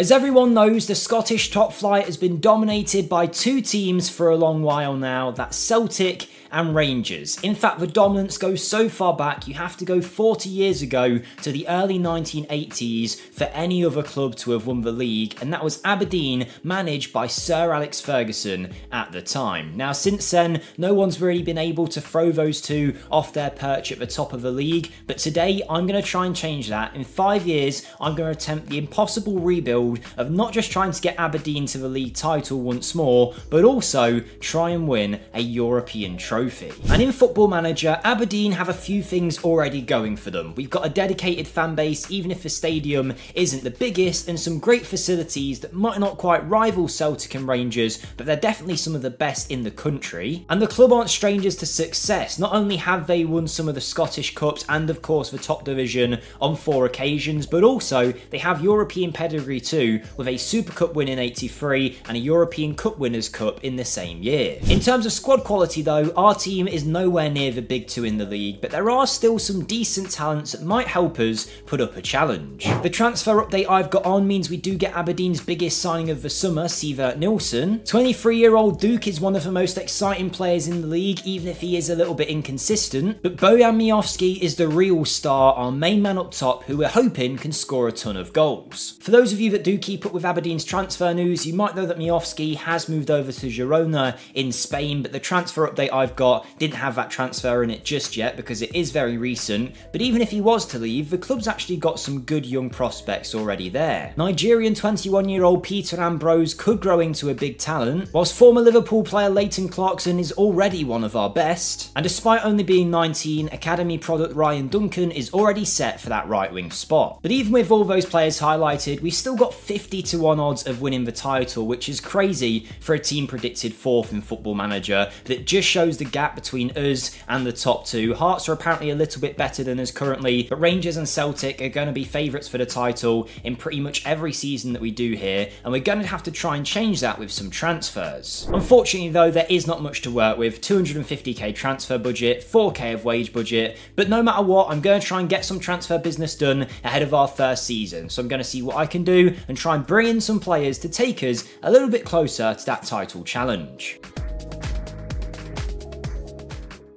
As everyone knows, the Scottish top flight has been dominated by two teams for a long while now. That's Celtic and Rangers. In fact, the dominance goes so far back, you have to go 40 years ago to the early 1980s for any other club to have won the league, and that was Aberdeen, managed by Sir Alex Ferguson at the time. Now, since then, no one's really been able to throw those two off their perch at the top of the league, but today I'm going to try and change that. In 5 years, I'm going to attempt the impossible rebuild of not just trying to get Aberdeen to the league title once more, but also try and win a European trophy. And in Football Manager, Aberdeen have a few things already going for them. We've got a dedicated fan base, even if the stadium isn't the biggest, and some great facilities that might not quite rival Celtic and Rangers, but they're definitely some of the best in the country. And the club aren't strangers to success. Not only have they won some of the Scottish Cups and of course the top division on 4 occasions, but also they have European pedigree too, with a Super Cup win in '83 and a European Cup Winners' Cup in the same year. In terms of squad quality though, our team is nowhere near the big two in the league, but there are still some decent talents that might help us put up a challenge. The transfer update I've got on means we do get Aberdeen's biggest signing of the summer, Sivert Nilsson. 23-year-old Duke is one of the most exciting players in the league, even if he is a little bit inconsistent, but Bojan Miovski is the real star, our main man up top, who we're hoping can score a ton of goals. For those of you that do keep up with Aberdeen's transfer news, you might know that Miovski has moved over to Girona in Spain, but the transfer update I've got didn't have that transfer in it just yet because it is very recent. But even if he was to leave, the club's actually got some good young prospects already there. Nigerian 21-year-old Peter Ambrose could grow into a big talent, whilst former Liverpool player Leighton Clarkson is already one of our best. And despite only being 19, academy product Ryan Duncan is already set for that right wing spot. But even with all those players highlighted, we've still got 50-1 odds of winning the title, which is crazy for a team predicted 4th in Football Manager, but it just shows the gap between us and the top two. Hearts are apparently a little bit better than us currently, but Rangers and Celtic are going to be favourites for the title in pretty much every season that we do here, and we're going to have to try and change that with some transfers. Unfortunately though, there is not much to work with. 250k transfer budget, 4k of wage budget, but no matter what, I'm going to try and get some transfer business done ahead of our first season, so I'm going to see what I can do and try and bring in some players to take us a little bit closer to that title challenge.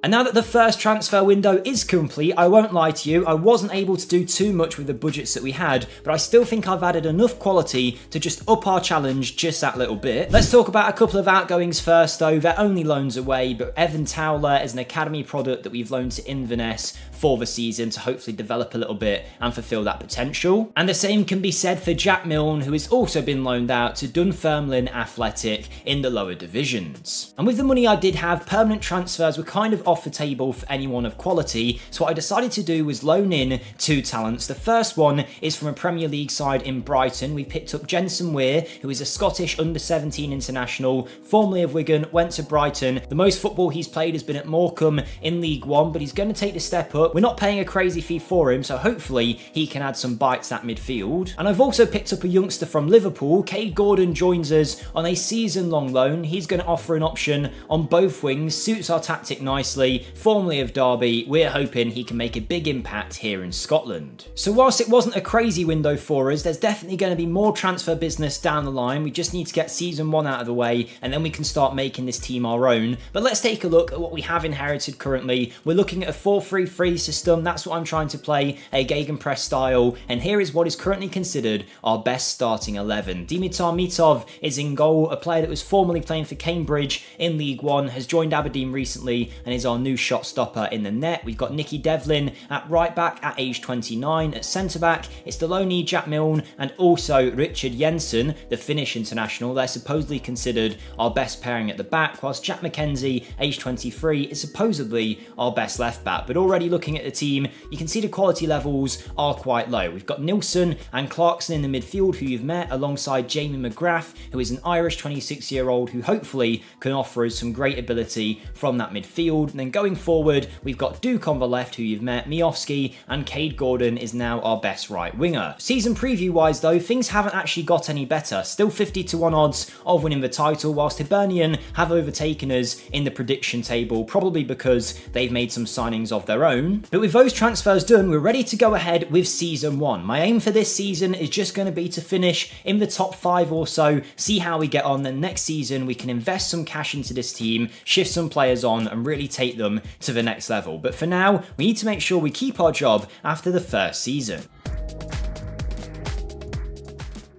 And now that the first transfer window is complete, I won't lie to you, I wasn't able to do too much with the budgets that we had, but I still think I've added enough quality to just up our challenge just that little bit. Let's talk about a couple of outgoings first though. They're only loans away, but Evan Towler is an academy product that we've loaned to Inverness for the season to hopefully develop a little bit and fulfill that potential. And the same can be said for Jack Milne, who has also been loaned out to Dunfermline Athletic in the lower divisions. And with the money I did have, permanent transfers were kind of off the table for anyone of quality, so what I decided to do was loan in 2 talents. The first one is from a Premier League side in Brighton. We picked up Jensen Weir, who is a Scottish under-17 international, formerly of Wigan, went to Brighton. The most football he's played has been at Morecambe in League One, but he's going to take the step up. We're not paying a crazy fee for him, so hopefully he can add some bites at midfield. And I've also picked up a youngster from Liverpool. Cade Gordon joins us on a season-long loan. He's going to offer an option on both wings, suits our tactic nicely. Formerly of Derby, we're hoping he can make a big impact here in Scotland. So whilst it wasn't a crazy window for us, there's definitely going to be more transfer business down the line. We just need to get season 1 out of the way, and then we can start making this team our own. But let's take a look at what we have inherited currently. We're looking at a 4-3-3 system. That's what I'm trying to play, a gegenpress style, and here is what is currently considered our best starting 11. Dimitar Mitov is in goal, a player that was formerly playing for Cambridge in League One, has joined Aberdeen recently and is our new shot stopper in the net. We've got Nicky Devlin at right back at age 29. At centre back, it's Deloney, Jack Milne, and also Richard Jensen, the Finnish international. They're supposedly considered our best pairing at the back, whilst Jack McKenzie, age 23, is supposedly our best left back. But already looking at the team, you can see the quality levels are quite low. We've got Nilsson and Clarkson in the midfield, who you've met, alongside Jamie McGrath, who is an Irish 26-year-old who hopefully can offer us some great ability from that midfield. And then going forward, we've got Duke on the left, who you've met, Miofsky, and Cade Gordon is now our best right winger. Season preview wise though, things haven't actually got any better. Still 50-1 odds of winning the title, whilst Hibernian have overtaken us in the prediction table, probably because they've made some signings of their own. But with those transfers done, we're ready to go ahead with season 1. My aim for this season is just going to be to finish in the top 5 or so, see how we get on. Then next season we can invest some cash into this team, shift some players on, and really take them to the next level. But for now, we need to make sure we keep our job after the first season.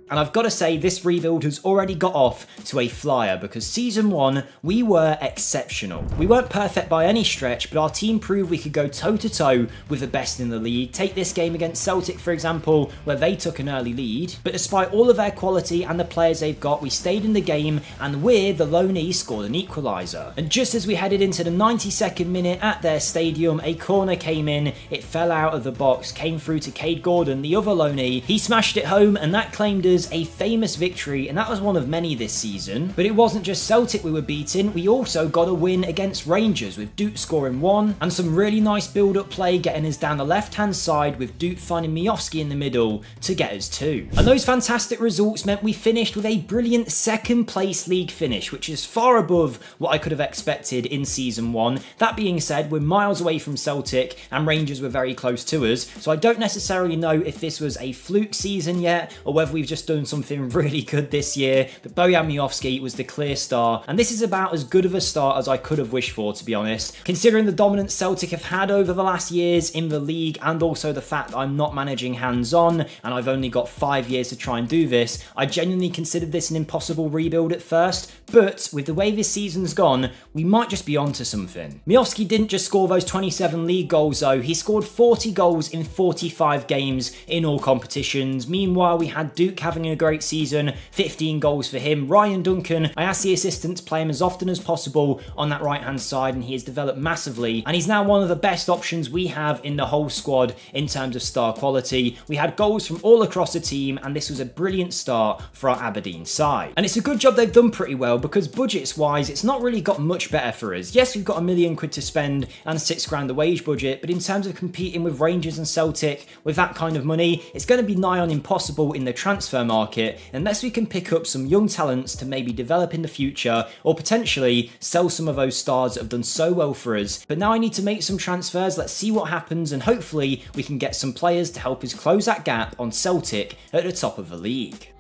And I've got to say, this rebuild has already got off to a flyer, because season 1, we were exceptional. We weren't perfect by any stretch, but our team proved we could go toe-to-toe with the best in the league. Take this game against Celtic, for example, where they took an early lead. But despite all of their quality and the players they've got, we stayed in the game, and we're the loanee scored an equaliser. And just as we headed into the 92nd minute at their stadium, a corner came in, it fell out of the box, came through to Cade Gordon, the other loanee. He smashed it home, and that claimed us a famous victory, and that was one of many this season. But it wasn't just Celtic we were beating, we also got a win against Rangers, with Duke scoring 1, and some really nice build-up play getting us down the left-hand side, with Duke finding Miofsky in the middle to get us 2. And those fantastic results meant we finished with a brilliant 2nd place league finish, which is far above what I could have expected in season 1. That being said, we're miles away from Celtic, and Rangers were very close to us, so I don't necessarily know if this was a fluke season yet, or whether we've just done something really good this year. But Bojan Miofsky was the clear star, and this is about as good of a start as I could have wished for, to be honest. Considering the dominance Celtic have had over the last years in the league, and also the fact that I'm not managing hands-on, and I've only got 5 years to try and do this, I genuinely considered this an impossible rebuild at first. But with the way this season's gone, we might just be onto something. Miofsky didn't just score those 27 league goals though, he scored 40 goals in 45 games in all competitions. Meanwhile, we had Duke having a great season, 15 goals for him. Ryan Duncan, I asked the assistant to play him as often as possible on that right hand side, and he has developed massively, and he's now one of the best options we have in the whole squad in terms of star quality. We had goals from all across the team, and this was a brilliant start for our Aberdeen side. And it's a good job they've done pretty well, because budgets wise it's not really got much better for us. Yes, we've got £1 million to spend and £6 the wage budget, but in terms of competing with Rangers and Celtic with that kind of money, it's going to be nigh on impossible in the transfer market unless we can pick up some young talents to maybe develop in the future, or potentially sell some of those stars that have done so well for us. But now I need to make some transfers, let's see what happens, and hopefully we can get some players to help us close that gap on Celtic at the top of the league.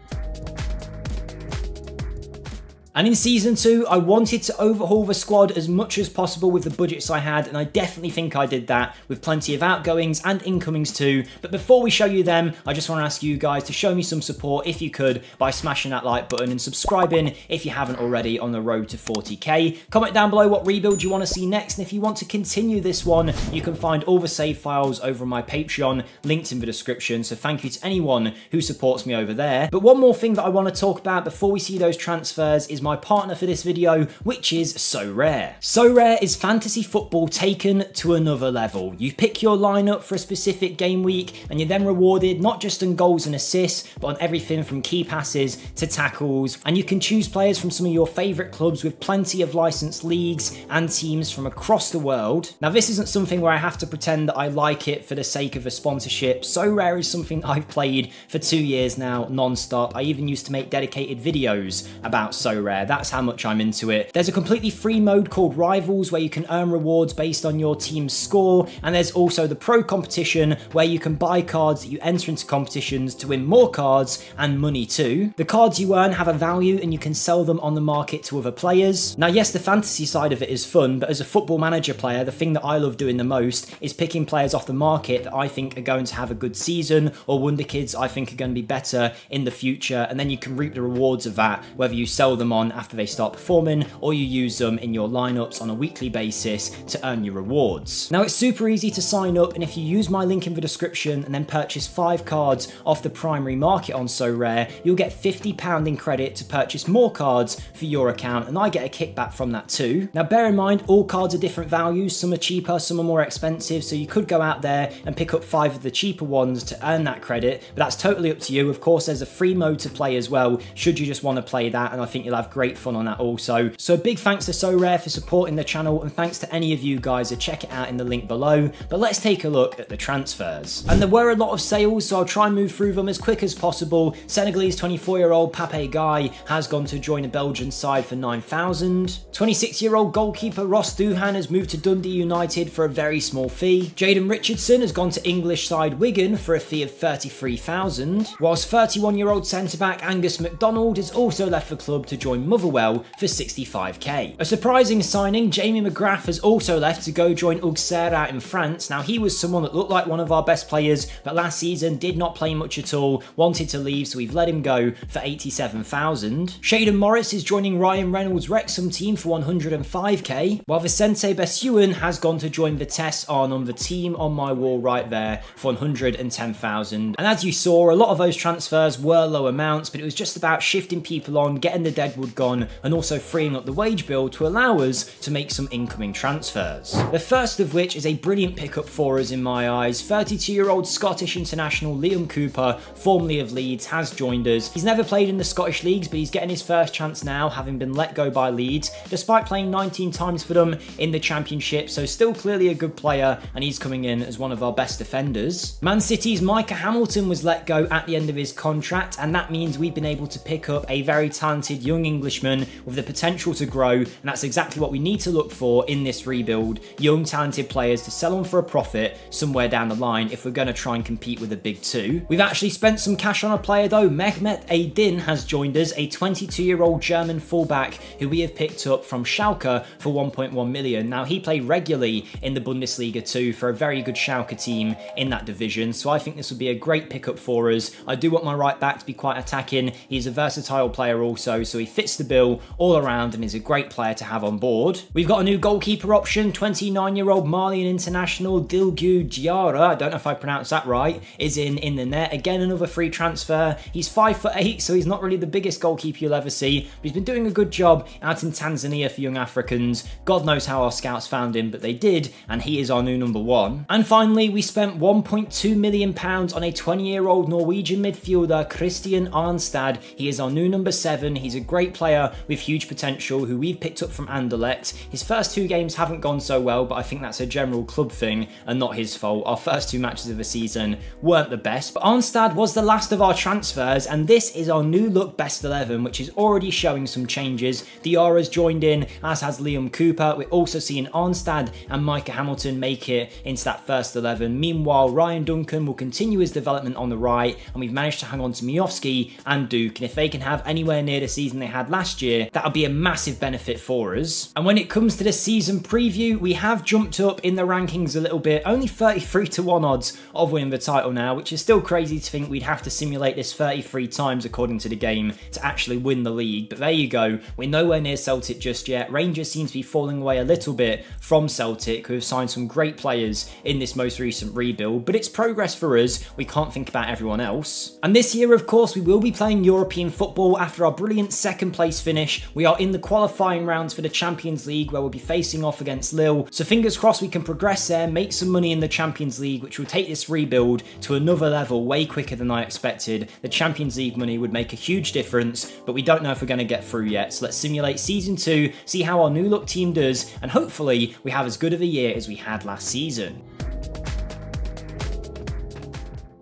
And in Season 2, I wanted to overhaul the squad as much as possible with the budgets I had, and I definitely think I did that, with plenty of outgoings and incomings too. But before we show you them, I just want to ask you guys to show me some support if you could, by smashing that like button and subscribing if you haven't already, on the road to 40k. Comment down below what rebuild you want to see next, and if you want to continue this one, you can find all the save files over on my Patreon, linked in the description, so thank you to anyone who supports me over there. But one more thing that I want to talk about before we see those transfers is my partner for this video, which is So Rare. So Rare is fantasy football taken to another level. You pick your lineup for a specific game week, and you're then rewarded not just on goals and assists, but on everything from key passes to tackles, and you can choose players from some of your favourite clubs with plenty of licensed leagues and teams from across the world. Now this isn't something where I have to pretend that I like it for the sake of a sponsorship. So Rare is something that I've played for 2 years now, non-stop. I even used to make dedicated videos about So Rare. That's how much I'm into it. There's a completely free mode called Rivals where you can earn rewards based on your team's score, and there's also the Pro competition where you can buy cards that you enter into competitions to win more cards and money too. The cards you earn have a value and you can sell them on the market to other players. Now yes, the fantasy side of it is fun, but as a football manager player, the thing that I love doing the most is picking players off the market that I think are going to have a good season, or wonder kids I think are going to be better in the future, and then you can reap the rewards of that, whether you sell them on after they start performing, or you use them in your lineups on a weekly basis to earn your rewards. Now it's super easy to sign up, and if you use my link in the description and then purchase 5 cards off the primary market on So Rare, you'll get £50 in credit to purchase more cards for your account, and I get a kickback from that too. Now bear in mind, all cards are different values, some are cheaper, some are more expensive, so you could go out there and pick up 5 of the cheaper ones to earn that credit, but that's totally up to you. Of course there's a free mode to play as well, should you just want to play that, and I think you'll have great fun on that also. So a big thanks to So Rare for supporting the channel, and thanks to any of you guys that check it out in the link below. But let's take a look at the transfers. And there were a lot of sales, so I'll try and move through them as quick as possible. Senegalese 24-year-old Pape Guy has gone to join a Belgian side for 9,000. 26-year-old goalkeeper Ross Doohan has moved to Dundee United for a very small fee. Jaden Richardson has gone to English side Wigan for a fee of 33,000. Whilst 31-year-old centre-back Angus MacDonald has also left the club to join Motherwell for 65k. A surprising signing, Jamie McGrath has also left to go join Auxerre out in France. Now he was someone that looked like one of our best players, but last season did not play much at all, wanted to leave, so we've let him go for 87,000. Shaden Morris is joining Ryan Reynolds' Wrexham team for 105k, while Vicente Bessuan has gone to join Vitesse Arnhem, the team on my wall right there, for 110,000. And as you saw, a lot of those transfers were low amounts, but it was just about shifting people on, getting the deadwood gone, and also freeing up the wage bill to allow us to make some incoming transfers. The first of which is a brilliant pickup for us in my eyes. 32-year-old Scottish international Liam Cooper, formerly of Leeds, has joined us. He's never played in the Scottish leagues, but he's getting his first chance now, having been let go by Leeds, despite playing 19 times for them in the Championship, so still clearly a good player, and he's coming in as one of our best defenders. Man City's Micah Hamilton was let go at the end of his contract, and that means we've been able to pick up a very talented young Englishman with the potential to grow, and that's exactly what we need to look for in this rebuild. Young, talented players to sell on for a profit somewhere down the line if we're going to try and compete with the big two. We've actually spent some cash on a player though. Mehmet Aydin has joined us, a 22-year-old German fullback who we have picked up from Schalke for 1.1 million. Now he played regularly in the Bundesliga too for a very good Schalke team in that division, so I think this would be a great pickup for us. I do want my right back to be quite attacking. He's a versatile player also, so he fits the bill all around and is a great player to have on board. We've got a new goalkeeper option. 29-year-old Malian international Dilgu Diarra, I don't know if I pronounced that right, is in the net. Again, another free transfer. He's 5'8", so he's not really the biggest goalkeeper you'll ever see, but he's been doing a good job out in Tanzania for young Africans. God knows how our scouts found him, but they did, and he is our new number one. And finally, we spent £1.2 million on a 20-year-old Norwegian midfielder, Christian Arnstad. He is our new number 7. He's a great player with huge potential who we've picked up from Anderlecht. His first 2 games haven't gone so well, but I think that's a general club thing and not his fault. Our first 2 matches of the season weren't the best, but Arnstad was the last of our transfers, and this is our new look best 11, which is already showing some changes. Diarra's joined in, as has Liam Cooper. We're also seeing Arnstad and Micah Hamilton make it into that first 11. Meanwhile, Ryan Duncan will continue his development on the right, and we've managed to hang on to Miofsky and Duke, and if they can have anywhere near the season they had last year, that'll be a massive benefit for us. And when it comes to the season preview, we have jumped up in the rankings a little bit, only 33-1 odds of winning the title now, which is still crazy to think we'd have to simulate this 33 times according to the game to actually win the league, but there you go. We're nowhere near Celtic just yet. Rangers seem to be falling away a little bit from Celtic, who have signed some great players in this most recent rebuild, but it's progress for us. We can't think about everyone else. And this year, of course, we will be playing European football after our brilliant second place finish. We are in the qualifying rounds for the Champions League, where we'll be facing off against Lille, so fingers crossed we can progress there, make some money in the Champions League, which will take this rebuild to another level way quicker than I expected. The Champions League money would make a huge difference, but we don't know if we're going to get through yet, so let's simulate Season 2, see how our new look team does, and hopefully we have as good of a year as we had last season.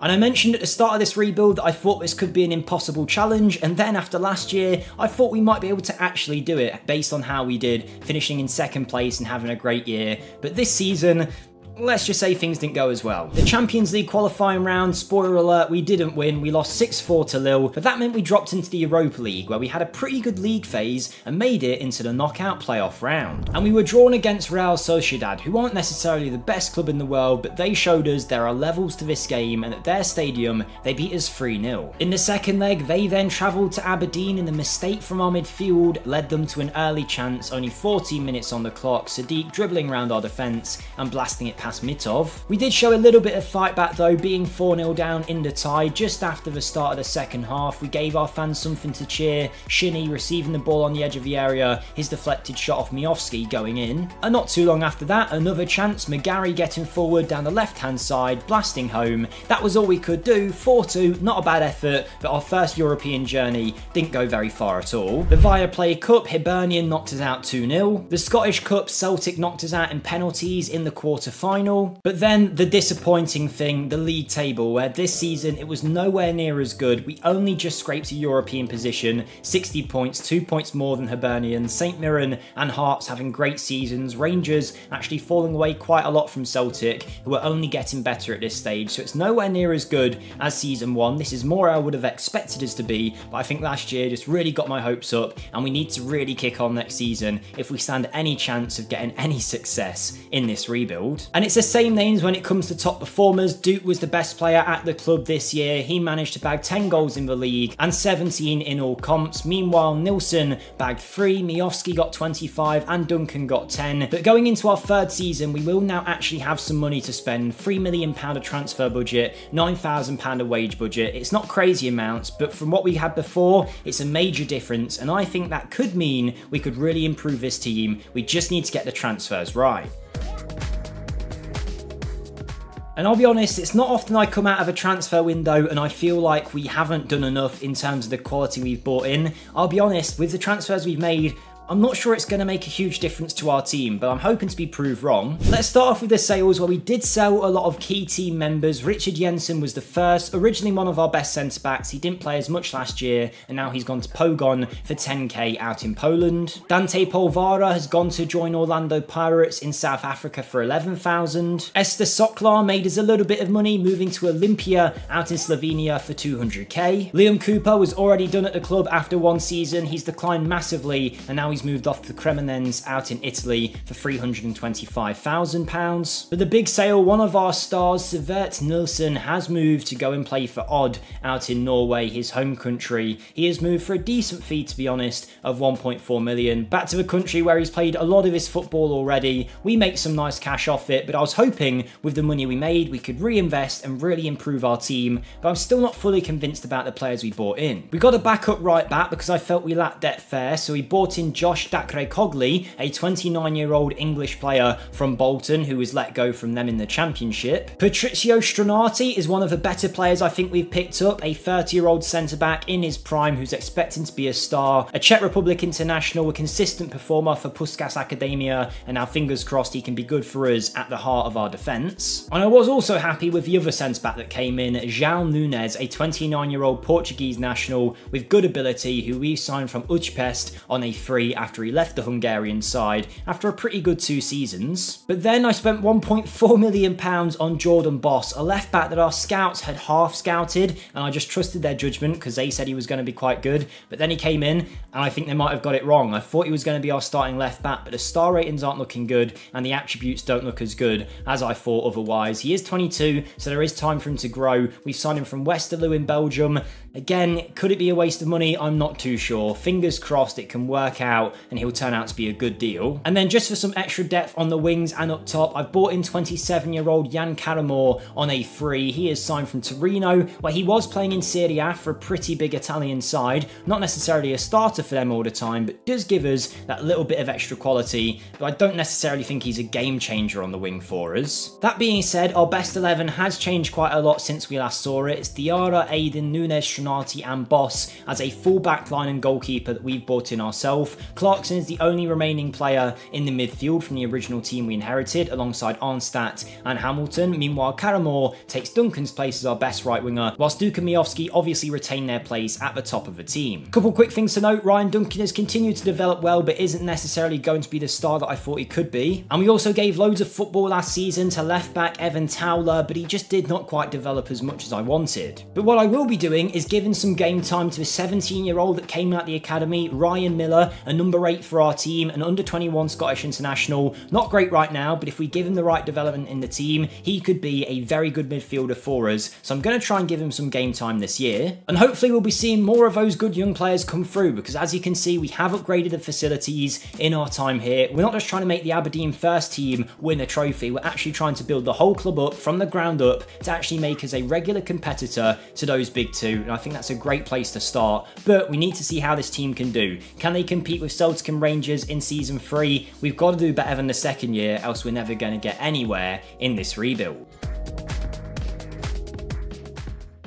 And I mentioned at the start of this rebuild that I thought this could be an impossible challenge, and then after last year, I thought we might be able to actually do it based on how we did, finishing in second place and having a great year. But this season, let's just say things didn't go as well. The Champions League qualifying round, spoiler alert, we didn't win. We lost 6-4 to Lille, but that meant we dropped into the Europa League, where we had a pretty good league phase and made it into the knockout playoff round. And we were drawn against Real Sociedad, who aren't necessarily the best club in the world, but they showed us there are levels to this game, and at their stadium, they beat us 3-0. In the second leg, they then travelled to Aberdeen, and the mistake from our midfield led them to an early chance, only 14 minutes on the clock, Sadiq dribbling around our defence and blasting it Kasmitov. We did show a little bit of fight back though, being 4-0 down in the tie just after the start of the second half. We gave our fans something to cheer. Shinny receiving the ball on the edge of the area, his deflected shot off Miofsky going in. And not too long after that, another chance, McGarry getting forward down the left hand side, blasting home. That was all we could do, 4-2, not a bad effort, but our first European journey didn't go very far at all. The Viaplay Cup, Hibernian knocked us out 2-0. The Scottish Cup, Celtic knocked us out in penalties in the quarter-final. But then the disappointing thing, the league table, where this season it was nowhere near as good. We only just scraped a European position, 60 points, 2 points more than Hibernian. St Mirren and Hearts having great seasons. Rangers actually falling away quite a lot from Celtic, who are only getting better at this stage. So it's nowhere near as good as season 1. This is more I would have expected us to be, but I think last year just really got my hopes up, and we need to really kick on next season if we stand any chance of getting any success in this rebuild. And it's the same names when it comes to top performers. Duke was the best player at the club this year. He managed to bag 10 goals in the league and 17 in all comps. Meanwhile, Nilsson bagged 3, Miofsky got 25 and Duncan got 10. But going into our third season, we will now actually have some money to spend. £3 million a transfer budget, £9,000 a wage budget. It's not crazy amounts, but from what we had before, it's a major difference, and I think that could mean we could really improve this team. We just need to get the transfers right. And I'll be honest, it's not often I come out of a transfer window and I feel like we haven't done enough in terms of the quality we've brought in. I'll be honest, with the transfers we've made, I'm not sure it's going to make a huge difference to our team, but I'm hoping to be proved wrong. Let's start off with the sales, where we did sell a lot of key team members. Richard Jensen was the first, originally one of our best centre-backs. He didn't play as much last year, and now he's gone to Pogon for 10k out in Poland. Dante Polvara has gone to join Orlando Pirates in South Africa for 11,000. Esther Soklar made us a little bit of money, moving to Olympia out in Slovenia for 200k. Liam Cooper was already done at the club after one season. He's declined massively, and now he's moved off to Cremonese out in Italy for £325,000. But the big sale, one of our stars, Sivert Nilsson, has moved to go and play for Odd out in Norway, his home country. He has moved for a decent fee, to be honest, of 1.4 million. Back to the country where he's played a lot of his football already. We make some nice cash off it, but I was hoping with the money we made, we could reinvest and really improve our team, but I'm still not fully convinced about the players we bought in. We got a backup right back because I felt we lacked depth there, so we bought in Josh Dakre-Cogli, a 29-year-old English player from Bolton who was let go from them in the Championship. Patrizio Stranati is one of the better players I think we've picked up, a 30-year-old centre-back in his prime who's expecting to be a star, a Czech Republic international, a consistent performer for Puskas Academia, and now fingers crossed he can be good for us at the heart of our defence. And I was also happy with the other centre-back that came in, João Nunes, a 29-year-old Portuguese national with good ability who we signed from Újpest on a free after he left the Hungarian side after a pretty good 2 seasons. But then I spent £1.4 million on Jordan Boss, a left back that our scouts had half scouted, and I just trusted their judgment because they said he was going to be quite good. But then he came in and I think they might have got it wrong. I thought he was going to be our starting left back, but the star ratings aren't looking good and the attributes don't look as good as I thought otherwise. He is 22, so there is time for him to grow. We've signed him from Westerlo in Belgium. Again, could it be a waste of money? I'm not too sure. Fingers crossed it can work out and he'll turn out to be a good deal. And then just for some extra depth on the wings and up top, I've bought in 27-year-old Jan Karamor on a free. He is signed from Torino, where he was playing in Serie A for a pretty big Italian side. Not necessarily a starter for them all the time, but does give us that little bit of extra quality, but I don't necessarily think he's a game changer on the wing for us. That being said, our best 11 has changed quite a lot since we last saw it. It's Diarra, Aiden, Nunes, Stranati and Boss as a full back line and goalkeeper that we've brought in ourselves. Clarkson is the only remaining player in the midfield from the original team we inherited, alongside Arnstadt and Hamilton. Meanwhile, Karamor takes Duncan's place as our best right winger, whilst Duke and Miofsky obviously retain their place at the top of the team. Couple quick things to note: Ryan Duncan has continued to develop well, but isn't necessarily going to be the star that I thought he could be. And we also gave loads of football last season to left back Evan Towler, but he just did not quite develop as much as I wanted. But what I will be doing is given some game time to a 17-year-old that came out the academy, Ryan Miller, a number 8 for our team, an under-21 Scottish international. Not great right now, but if we give him the right development in the team, he could be a very good midfielder for us. So I'm going to try and give him some game time this year. And hopefully we'll be seeing more of those good young players come through, because as you can see, we have upgraded the facilities in our time here. We're not just trying to make the Aberdeen first team win a trophy, we're actually trying to build the whole club up from the ground up to actually make us a regular competitor to those big two, and I think that's a great place to start. But we need to see how this team can do. Can they compete with Celtic and Rangers in season 3? We've got to do better than the second year, else we're never going to get anywhere in this rebuild.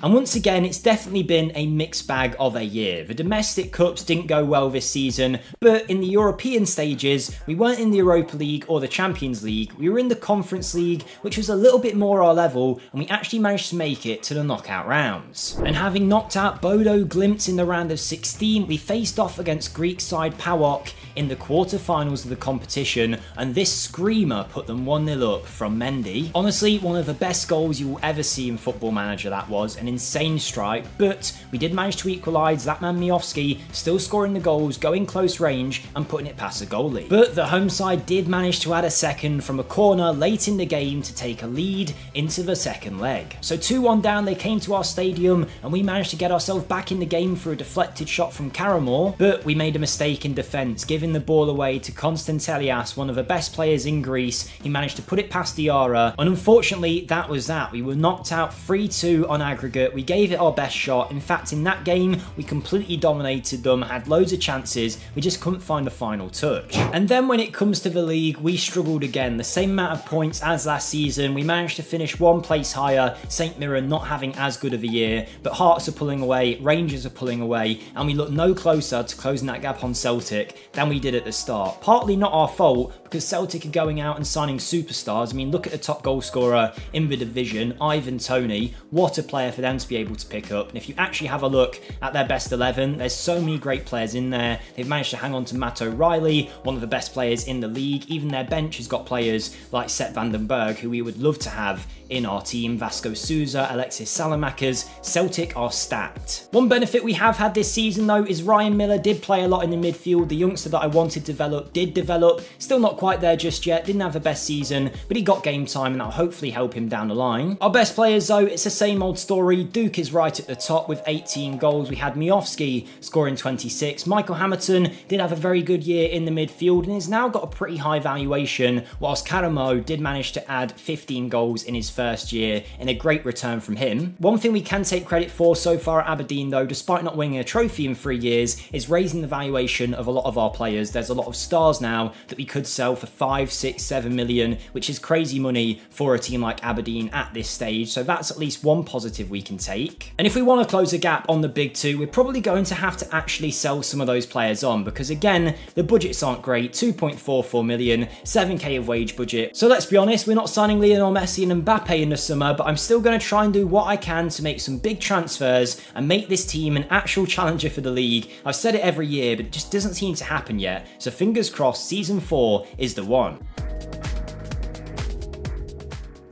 And once again, it's definitely been a mixed bag of a year. The domestic cups didn't go well this season, but in the European stages, we weren't in the Europa League or the Champions League. We were in the Conference League, which was a little bit more our level, and we actually managed to make it to the knockout rounds. And having knocked out Bodo Glimt in the round of 16, we faced off against Greek side PAOK in the quarter-finals of the competition, and this screamer put them 1-0 up from Mendy. Honestly, one of the best goals you will ever see in Football Manager, that was. An insane strike, but we did manage to equalise. That man Miofsky still scoring the goals, going close range and putting it past the goalie. But the home side did manage to add a second from a corner late in the game to take a lead into the second leg. So 2-1 down, they came to our stadium and we managed to get ourselves back in the game for a deflected shot from Karamor, but we made a mistake in defence, giving the ball away to Konstantelias, one of the best players in Greece. He managed to put it past Diarra, and unfortunately that was that. We were knocked out 3-2 on aggregate. We gave it our best shot. In fact, in that game, we completely dominated them, had loads of chances, we just couldn't find the final touch. And then when it comes to the league, we struggled again. The same amount of points as last season. We managed to finish 1 place higher, St Mirren not having as good of a year, but Hearts are pulling away, Rangers are pulling away, and we look no closer to closing that gap on Celtic than we did at the start. Partly not our fault, because Celtic are going out and signing superstars. I mean, look at the top goal scorer in the division, Ivan Toney. What a player for them to be able to pick up. And if you actually have a look at their best 11, there's so many great players in there. They've managed to hang on to Matt O'Reilly, one of the best players in the league. Even their bench has got players like Sepp van den Berg, who we would love to have in our team. Vasco Souza, Alexis Salamakers. Celtic are stacked. One benefit we have had this season though is Ryan Miller did play a lot in the midfield. The youngster that I wanted to develop did develop. Still not quite there just yet. Didn't have the best season, but he got game time and that'll hopefully help him down the line. Our best players though, it's the same old story. Duke is right at the top with 18 goals. We had Miofsky scoring 26. Michael Hamilton did have a very good year in the midfield and has now got a pretty high valuation, whilst Karamo did manage to add 15 goals in his first year in a great return from him. One thing we can take credit for so far at Aberdeen though, despite not winning a trophy in 3 years, is raising the valuation of a lot of our players. There's a lot of stars now that we could sell for 5, 6, 7 million, which is crazy money for a team like Aberdeen at this stage. So that's at least one positive we can take. And if we want to close a gap on the big two, we're probably going to have to actually sell some of those players on, because again, the budgets aren't great. 2.44 million, 7k of wage budget. So let's be honest, we're not signing Lionel Messi and Mbappe in the summer, but I'm still going to try and do what I can to make some big transfers and make this team an actual challenger for the league. I've said it every year, but it just doesn't seem to happen yet. So fingers crossed, season 4 is the one.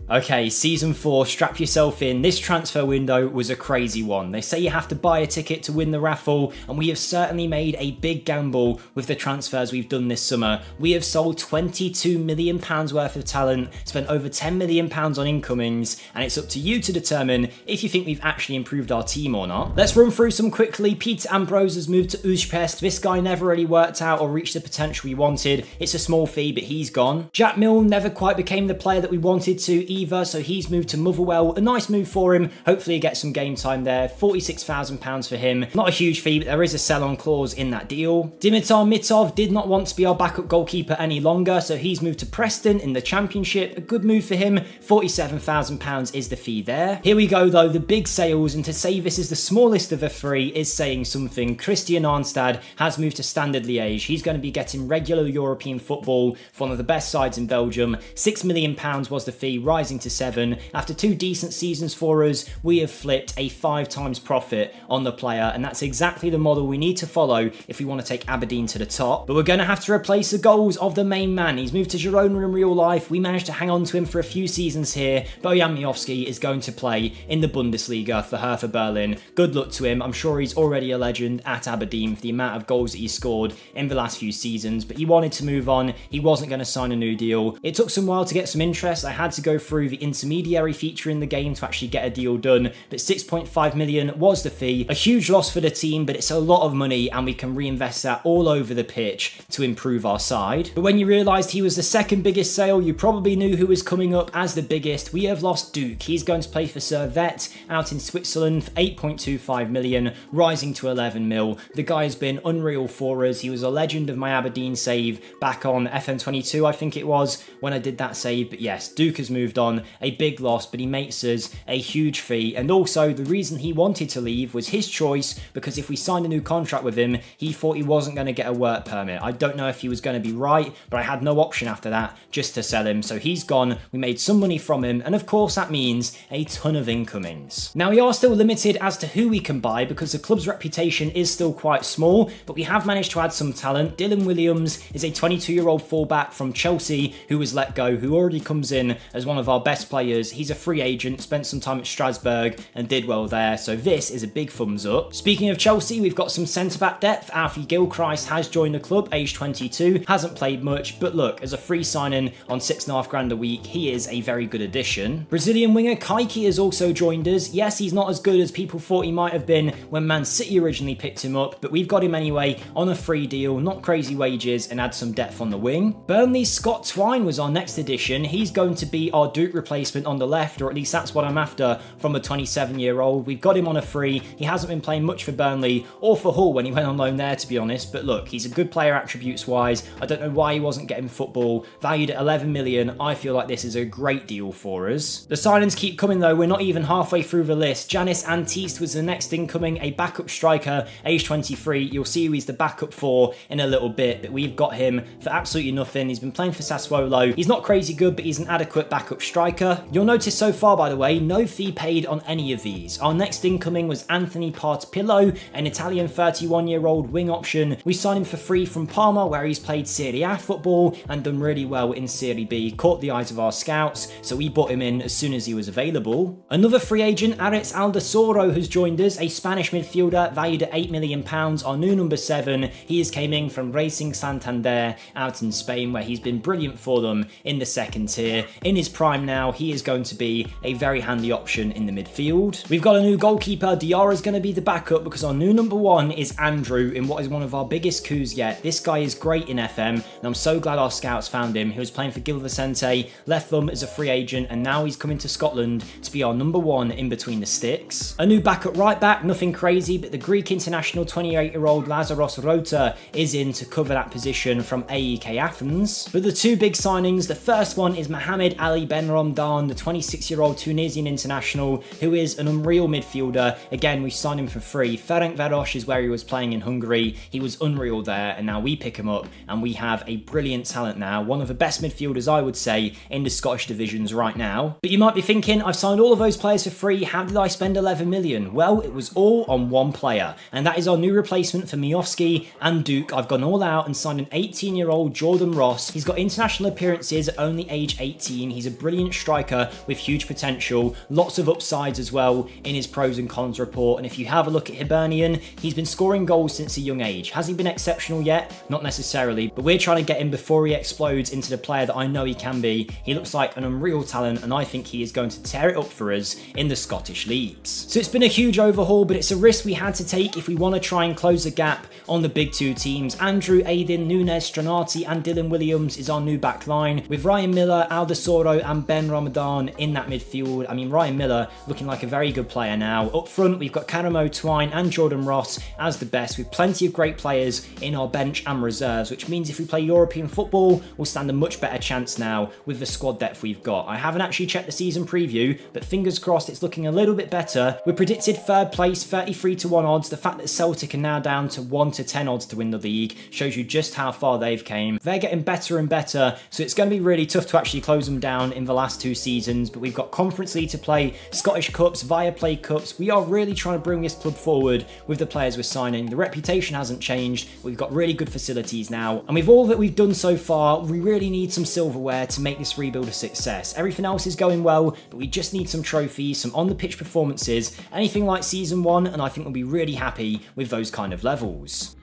Okay, season 4, strap yourself in. This transfer window was a crazy one. They say you have to buy a ticket to win the raffle, and we have certainly made a big gamble with the transfers we've done this summer. We have sold £22 million worth of talent, spent over £10 million on incomings, and it's up to you to determine if you think we've actually improved our team or not. Let's run through some quickly. Peter Ambrose has moved to Uzpest. This guy never really worked out or reached the potential we wanted. It's a small fee, but he's gone. Jack Milne never quite became the player that we wanted to either, so he's moved to Motherwell. A nice move for him. Hopefully he gets some game time there. £46,000 for him. Not a huge fee, but there is a sell-on clause in that deal. Dimitar Mitov did not want to be our backup goalkeeper any longer, so he's moved to Preston in the Championship. A good move for him. £47,000 is the fee there. Here we go though, the big sales, and to say this is the smallest of the 3 is saying something. Christian Arnstad has moved to Standard Liège. He's going to be getting regular European football for one of the best sides in Belgium. £6 million was the fee, rising rising to 7. After 2 decent seasons for us, we have flipped a 5 times profit on the player, and that's exactly the model we need to follow if we want to take Aberdeen to the top. But we're going to have to replace the goals of the main man. He's moved to Girona in real life. We managed to hang on to him for a few seasons here. Bojan Miovski is going to play in the Bundesliga for Hertha Berlin. Good luck to him. I'm sure he's already a legend at Aberdeen for the amount of goals that he's scored in the last few seasons, but he wanted to move on. He wasn't going to sign a new deal. It took some while to get some interest. I had to go through the intermediary feature in the game to actually get a deal done, but 6.5 million was the fee. A huge loss for the team, but it's a lot of money and we can reinvest that all over the pitch to improve our side. But when you realised he was the second biggest sale, you probably knew who was coming up as the biggest. We have lost Duke. He's going to play for Servette out in Switzerland for 8.25 million, rising to 11 mil. The guy has been unreal for us. He was a legend of my Aberdeen save back on FM24, I think it was, when I did that save. But yes, Duke has moved on. A big loss, but he makes us a huge fee. And also, the reason he wanted to leave was his choice, because if we signed a new contract with him, he thought he wasn't going to get a work permit. I don't know if he was going to be right, but I had no option after that just to sell him. So he's gone. We made some money from him, and of course that means a ton of incomings. Now, we are still limited as to who we can buy because the club's reputation is still quite small, but we have managed to add some talent. Dylan Williams is a 22-year-old fullback from Chelsea who was let go, who already comes in as one of our best players. He's a free agent, spent some time at Strasbourg and did well there, so this is a big thumbs up. Speaking of Chelsea, we've got some centre-back depth. Alfie Gilchrist has joined the club, aged 22, hasn't played much, but look, as a free signing on 6.5 grand a week, he is a very good addition. Brazilian winger Kaique has also joined us. Yes, he's not as good as people thought he might have been when Man City originally picked him up, but we've got him anyway on a free deal, not crazy wages, and add some depth on the wing. Burnley's Scott Twine was our next addition. He's going to be our Duke replacement on the left, or at least that's what I'm after from a 27-year-old. We've got him on a free. He hasn't been playing much for Burnley or for Hull when he went on loan there, to be honest, but look, he's a good player attributes-wise. I don't know why he wasn't getting football. Valued at 11 million, I feel like this is a great deal for us. The signings keep coming though. We're not even halfway through the list. Janis Antiste was the next incoming, a backup striker, age 23. You'll see who he's the backup for in a little bit, but we've got him for absolutely nothing. He's been playing for Sassuolo. He's not crazy good, but he's an adequate backup striker. You'll notice so far, by the way, no fee paid on any of these. Our next incoming was Anthony Partipillo, an Italian 31-year-old wing option. We signed him for free from Parma, where he's played Serie A football and done really well in Serie B. Caught the eyes of our scouts, so we bought him in as soon as he was available. Another free agent, Aritz Aldasoro, has joined us, a Spanish midfielder valued at £8 million, our new number 7. He is coming from Racing Santander out in Spain, where he's been brilliant for them in the second tier. In his prime now, he is going to be a very handy option in the midfield. We've got a new goalkeeper. Diarra's going to be the backup because our new number 1 is Andrew in what is one of our biggest coups yet. This guy is great in FM, and I'm so glad our scouts found him. He was playing for Gil Vicente, left them as a free agent, and now he's coming to Scotland to be our number 1 in between the sticks. A new backup right back, nothing crazy, but the Greek international 28-year-old Lazaros Rota is in to cover that position from AEK Athens. But the two big signings, the first one is Mohamed Ali Ben Romdan, the 26-year-old Tunisian international, who is an unreal midfielder. Again, we signed him for free. Ferencváros is where he was playing in Hungary. He was unreal there, and now we pick him up, and we have a brilliant talent now. One of the best midfielders, I would say, in the Scottish divisions right now. But you might be thinking, I've signed all of those players for free. How did I spend 11 million? Well, it was all on one player, and that is our new replacement for Miovski and Duke. I've gone all out and signed an 18-year-old Jordan Ross. He's got international appearances at only age 18. He's a brilliant striker with huge potential, lots of upsides as well in his pros and cons report. And if you have a look at Hibernian, he's been scoring goals since a young age. Has he been exceptional yet? Not necessarily, but we're trying to get him before he explodes into the player that I know he can be. He looks like an unreal talent, and I think he is going to tear it up for us in the Scottish leagues. So it's been a huge overhaul, but it's a risk we had to take if we want to try and close the gap on the big two teams. Andrew, Aiden, Nunes, Stranati and Dylan Williams is our new back line, with Ryan Miller, Aldasoro and Ben Ramadan in that midfield. I mean, Ryan Miller looking like a very good player now. Up front, we've got Karamo, Twine and Jordan Ross as the best, with plenty of great players in our bench and reserves, which means if we play European football, we'll stand a much better chance now with the squad depth we've got. I haven't actually checked the season preview, but fingers crossed it's looking a little bit better. We're predicted third place, 33-1 odds. The fact that Celtic are now down to 1-10 odds to win the league shows you just how far they've came. They're getting better and better, so it's going to be really tough to actually close them down in the last 2 seasons, but we've got Conference League to play, Scottish Cups, Viaplay Cups. We are really trying to bring this club forward with the players we're signing. The reputation hasn't changed. We've got really good facilities now. And with all that we've done so far, we really need some silverware to make this rebuild a success. Everything else is going well, but we just need some trophies, some on-the-pitch performances, anything like Season 1, and I think we'll be really happy with those kind of levels.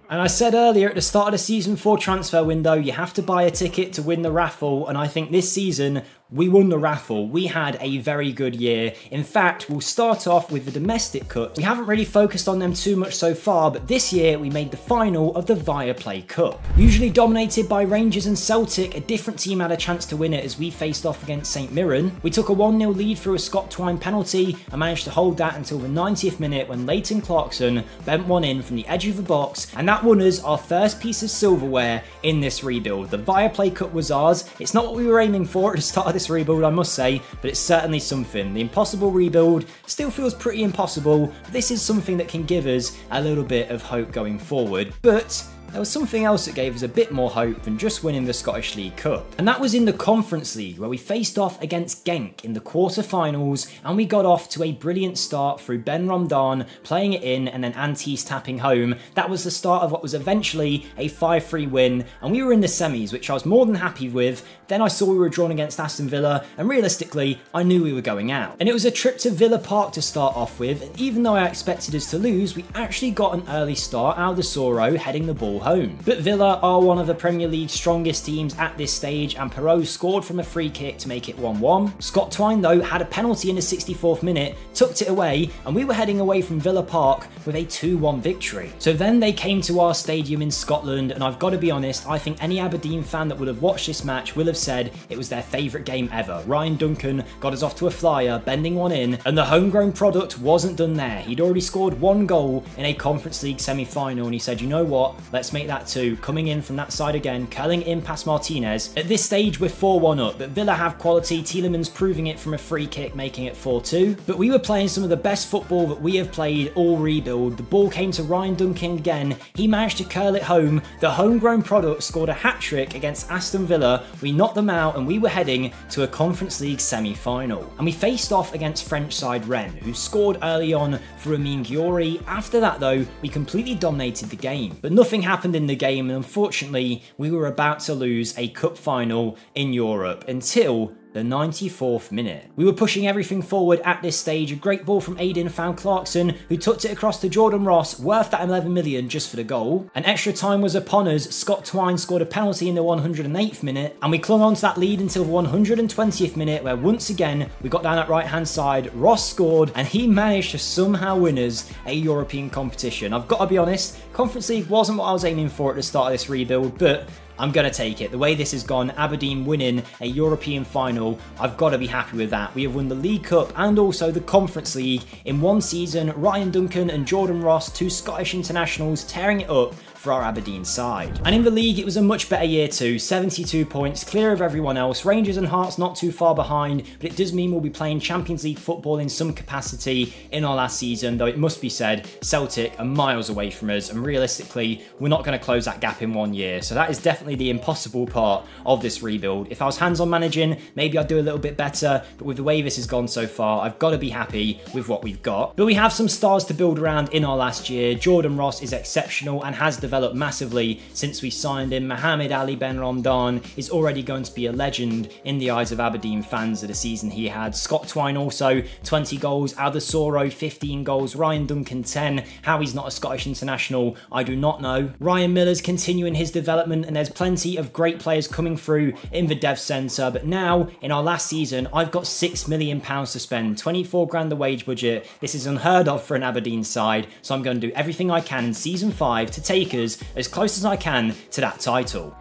And I said earlier at the start of the Season 4 transfer window, you have to buy a ticket to win the raffle, and I think this season, we won the raffle. We had a very good year. In fact, we'll start off with the domestic cup. We haven't really focused on them too much so far, but this year we made the final of the Viaplay Cup. Usually dominated by Rangers and Celtic, a different team had a chance to win it as we faced off against St Mirren. We took a 1-0 lead through a Scott Twine penalty and managed to hold that until the 90th minute when Leighton Clarkson bent one in from the edge of the box, and that won us our first piece of silverware in this rebuild. The Viaplay Cup was ours. It's not what we were aiming for at the start of this rebuild, I must say, but it's certainly something. The impossible rebuild still feels pretty impossible, but this is something that can give us a little bit of hope going forward. But there was something else that gave us a bit more hope than just winning the Scottish League Cup. And that was in the Conference League, where we faced off against Genk in the quarter-finals, and we got off to a brilliant start through Ben Ramadan playing it in and then Antis tapping home. That was the start of what was eventually a 5-3 win, and we were in the semis, which I was more than happy with. Then I saw we were drawn against Aston Villa, and realistically, I knew we were going out. And it was a trip to Villa Park to start off with, and even though I expected us to lose, we actually got an early start out of the Soro heading the ball home. But Villa are one of the Premier League's strongest teams at this stage, and Perot scored from a free kick to make it 1-1. Scott Twine though had a penalty in the 64th minute, tucked it away, and we were heading away from Villa Park with a 2-1 victory. So then they came to our stadium in Scotland, and I've got to be honest, I think any Aberdeen fan that would have watched this match will have said it was their favourite game ever. Ryan Duncan got us off to a flyer, bending one in, and the homegrown product wasn't done there. He'd already scored 1 goal in a Conference League semi-final, and he said, you know what, let's make that 2. Coming in from that side again, curling in past Martinez. At this stage, we're 4-1 up, but Villa have quality. Tielemans proving it from a free kick, making it 4-2. But we were playing some of the best football that we have played all rebuild. The ball came to Ryan Duncan again. He managed to curl it home. The homegrown product scored a hat-trick against Aston Villa. We knocked them out, and we were heading to a Conference League semi-final. And we faced off against French side Rennes, who scored early on for Amin Ghiori. After that though, we completely dominated the game. But nothing happened in the game, and unfortunately, we were about to lose a cup final in Europe until the 94th minute. We were pushing everything forward at this stage. A great ball from Aiden found Clarkson, who tucked it across to Jordan Ross, worth that 11 million just for the goal. And extra time was upon us. Scott Twine scored a penalty in the 108th minute, and we clung on to that lead until the 120th minute, where once again, we got down that right-hand side, Ross scored, and he managed to somehow win us a European competition. I've got to be honest, Conference League wasn't what I was aiming for at the start of this rebuild, but I'm going to take it. The way this has gone, Aberdeen winning a European final, I've got to be happy with that. We have won the League Cup and also the Conference League in one season. Ryan Duncan and Jordan Ross, 2 Scottish internationals, tearing it up for our Aberdeen side. And in the league, it was a much better year too. 72 points, clear of everyone else. Rangers and Hearts not too far behind, but it does mean we'll be playing Champions League football in some capacity in our last season, though it must be said, Celtic are miles away from us, and realistically, we're not going to close that gap in 1 year. So that is definitely the impossible part of this rebuild. If I was hands-on managing, maybe I'd do a little bit better, but with the way this has gone so far, I've got to be happy with what we've got. But we have some stars to build around in our last year. Jordan Ross is exceptional and has developed massively since we signed him. Mohamed Ali Ben Ramadan is already going to be a legend in the eyes of Aberdeen fans of the season he had. Scott Twine also 20 goals, Alder Soro 15 goals, Ryan Duncan 10. How he's not a Scottish international, I do not know. Ryan Miller's continuing his development, and there's plenty of great players coming through in the dev centre. But now in our last season, I've got £6 million to spend, 24 grand the wage budget. This is unheard of for an Aberdeen side, so I'm going to do everything I can in season 5 to take us as close as I can to that title.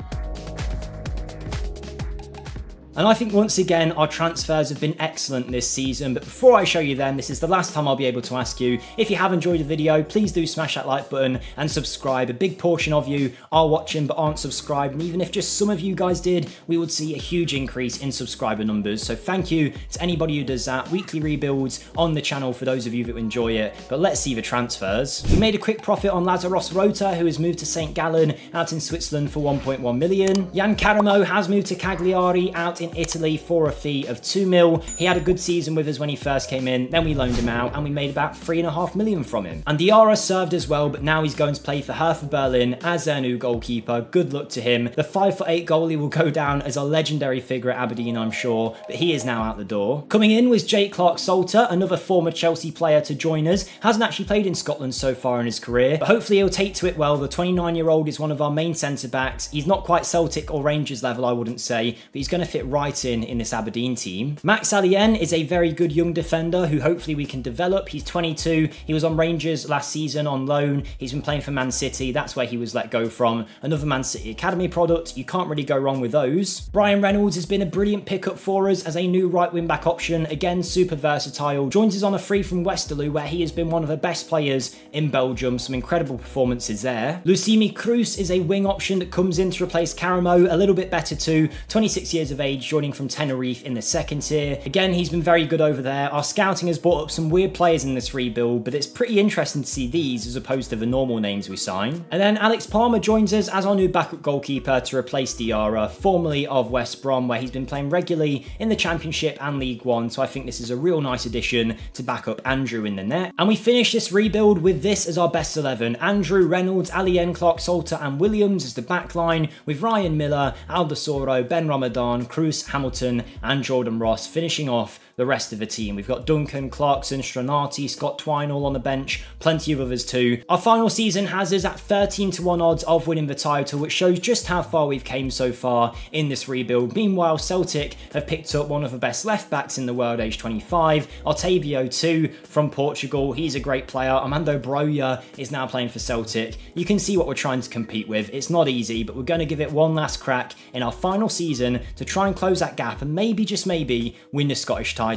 And I think once again, our transfers have been excellent this season, but before I show you them, this is the last time I'll be able to ask you, if you have enjoyed the video, please do smash that like button and subscribe. A big portion of you are watching but aren't subscribed, and even if just some of you guys did, we would see a huge increase in subscriber numbers. So thank you to anybody who does that. Weekly rebuilds on the channel for those of you that enjoy it. But let's see the transfers. We made a quick profit on Lazaros Rota, who has moved to St. Gallen out in Switzerland for 1.1 million. Jan Caramo has moved to Cagliari out in Italy for a fee of 2 mil. He had a good season with us when he first came in, then we loaned him out and we made about 3.5 million from him. And Diarra served as well, but now he's going to play for Hertha Berlin as their new goalkeeper. Good luck to him. The 5'8" goalie will go down as a legendary figure at Aberdeen, I'm sure, but he is now out the door. Coming in was Jake Clark-Salter, another former Chelsea player to join us. Hasn't actually played in Scotland so far in his career, but hopefully he'll take to it well. The 29-year-old is one of our main centre-backs. He's not quite Celtic or Rangers level, I wouldn't say, but he's going to fit right in this Aberdeen team. Max Allien is a very good young defender who hopefully we can develop. He's 22. He was on Rangers last season on loan. He's been playing for Man City. That's where he was let go from. Another Man City Academy product. You can't really go wrong with those. Brian Reynolds has been a brilliant pickup for us as a new right wing back option. Again, super versatile. Joins us on a free from Westerlo, where he has been one of the best players in Belgium. Some incredible performances there. Lucimi Cruz is a wing option that comes in to replace Caramo. A little bit better too. 26 years of age, joining from Tenerife in the second tier. Again, he's been very good over there. Our scouting has brought up some weird players in this rebuild, but it's pretty interesting to see these as opposed to the normal names we sign. And then Alex Palmer joins us as our new backup goalkeeper to replace Diarra, formerly of West Brom, where he's been playing regularly in the Championship and League One. So I think this is a real nice addition to back up Andrew in the net. And we finish this rebuild with this as our best 11. Andrew, Reynolds, Allien, Clark-Salter and Williams as the back line, with Ryan Miller, Aldasoro, Ben Ramadan, Cruz, Hamilton and Jordan Ross finishing off the rest of the team. We've got Duncan, Clarkson, Stranati, Scott Twine all on the bench, plenty of others too. Our final season has us at 13-1 odds of winning the title, which shows just how far we've came so far in this rebuild. Meanwhile, Celtic have picked up one of the best left backs in the world, age 25, Otavio too, from Portugal. He's a great player. Armando Broja is now playing for Celtic. You can see what we're trying to compete with. It's not easy, but we're going to give it one last crack in our final season to try and close that gap and maybe, just maybe, win the Scottish title.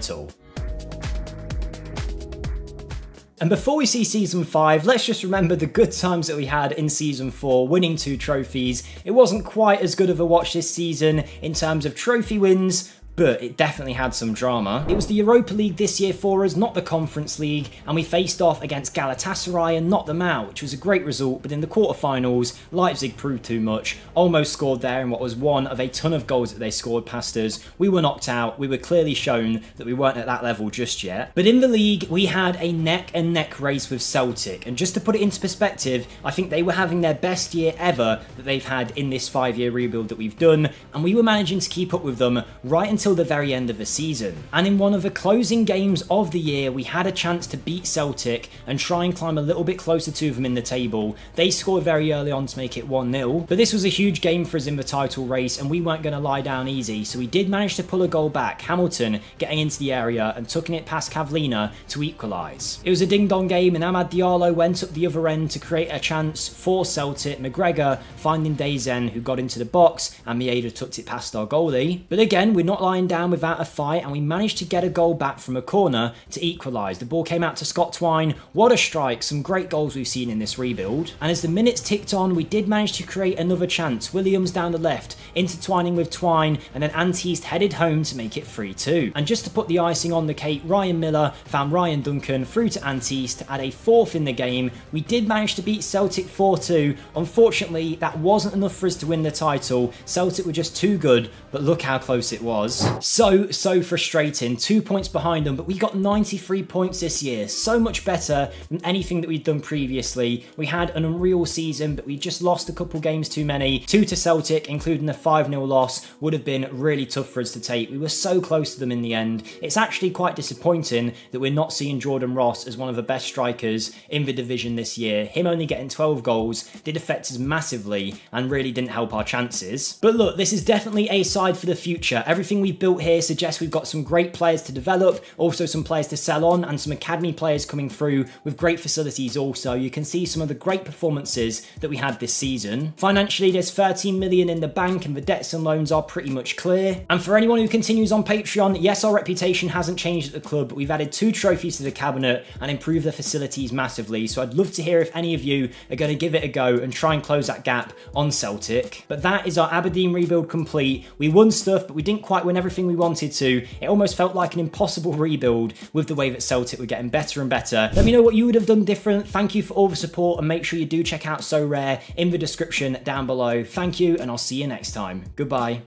And before we see Season 5, let's just remember the good times that we had in Season 4, winning 2 trophies. It wasn't quite as good of a watch this season in terms of trophy wins, but it definitely had some drama. It was the Europa League this year for us, not the Conference League, and we faced off against Galatasaray and knocked them out, which was a great result, but in the quarterfinals, Leipzig proved too much, almost scored there in what was one of a ton of goals that they scored past us. We were knocked out. We were clearly shown that we weren't at that level just yet. But in the league, we had a neck-and-neck race with Celtic, and just to put it into perspective, I think they were having their best year ever that they've had in this 5-year rebuild that we've done, and we were managing to keep up with them right until the very end of the season. And in one of the closing games of the year, we had a chance to beat Celtic and try and climb a little bit closer to them in the table. They scored very early on to make it 1-0, but this was a huge game for us in the title race and we weren't going to lie down easy, so we did manage to pull a goal back, Hamilton getting into the area and tucking it past Kavlina to equalise. It was a ding-dong game and Amad Diallo went up the other end to create a chance for Celtic, McGregor finding Dazen, who got into the box, and Mieda tucked it past our goalie. But again, we're not lying down without a fight and we managed to get a goal back from a corner to equalise. The ball came out to Scott Twine. What a strike. Some great goals we've seen in this rebuild. And as the minutes ticked on, we did manage to create another chance. Williams down the left, intertwining with Twine, and then Antiste headed home to make it 3-2. And just to put the icing on the cake, Ryan Miller found Ryan Duncan through to Antiste to add a 4th in the game. We did manage to beat Celtic 4-2. Unfortunately, that wasn't enough for us to win the title. Celtic were just too good, but look how close it was. So frustrating. 2 points behind them, but we got 93 points this year. So much better than anything that we'd done previously. We had an unreal season, but we just lost a couple games too many. 2 to Celtic, including a 5-0 loss, would have been really tough for us to take. We were so close to them in the end. It's actually quite disappointing that we're not seeing Jordan Ross as one of the best strikers in the division this year. Him only getting 12 goals did affect us massively and really didn't help our chances. But look, this is definitely a side for the future. Everything we've we've built here suggests we've got some great players to develop, also some players to sell on, and some academy players coming through with great facilities also. You can see some of the great performances that we had this season. Financially, there's 13 million in the bank and the debts and loans are pretty much clear. And for anyone who continues on Patreon, yes, our reputation hasn't changed at the club, but we've added 2 trophies to the cabinet and improved the facilities massively. So I'd love to hear if any of you are going to give it a go and try and close that gap on Celtic. But that is our Aberdeen rebuild complete. We won stuff, but we didn't quite win everything we wanted to. It almost felt like an impossible rebuild with the way that Celtic were getting better and better. Let me know what you would have done different. Thank you for all the support, and make sure you do check out So Rare in the description down below. Thank you, and I'll see you next time. Goodbye.